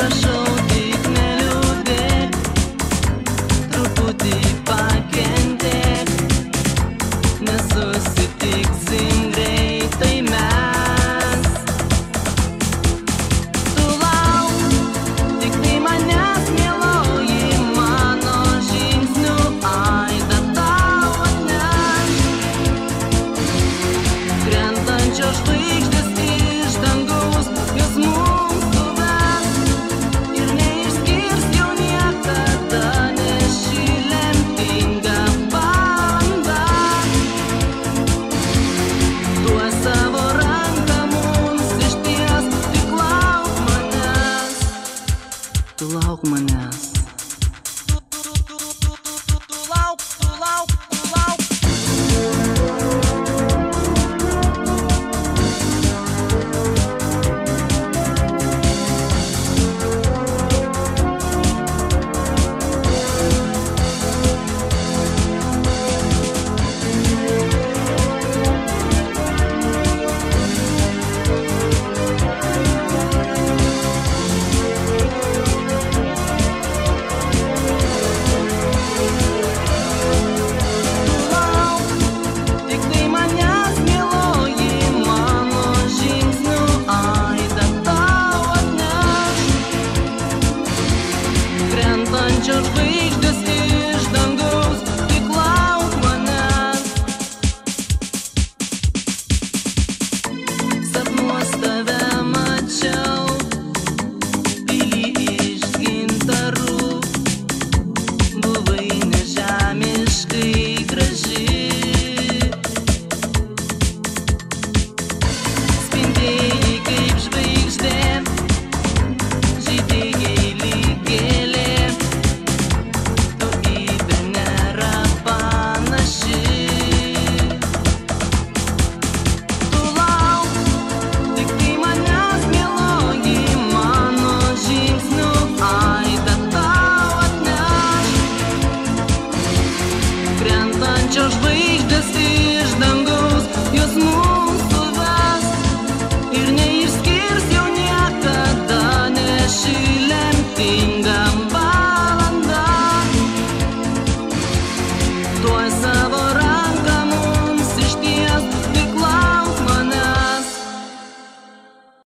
prašau, tik neliūdėk, truputį pakentėk, nesusitiksim greitai mes. Tu lauk, tik tai manęs, mieloji, mano žingsnių aidą tau atneš. Krentančios žvaigždės iš dangaus, jos mums suves ir neišskirs jau niekada, nes ši lemtinga valanda duos savo ranką mums išties. Tik lauk manęs, tu lauk manęs. Tu lauk, tu lauk, tu lauk. Tik tai manęs, mieloji, mano žingsnių aidą tau atneš. Krentančios žvaigždės iš dangaus, tik lauk manęs. Sapnuos tave mačiau, pily iš gintarų, buvai nežemiškai graži. Spindėjai kaip žvaigždė, žydėjai lyg gėlė, tu į Venerą panaši. Tu lauk, tik tai manęs, mieloji, mano žingsnių aidą tau atneš. Krentančios žvaigždės iš dangaus, jos mums suves ir neišskirs jau niekada, nes ši lemtinga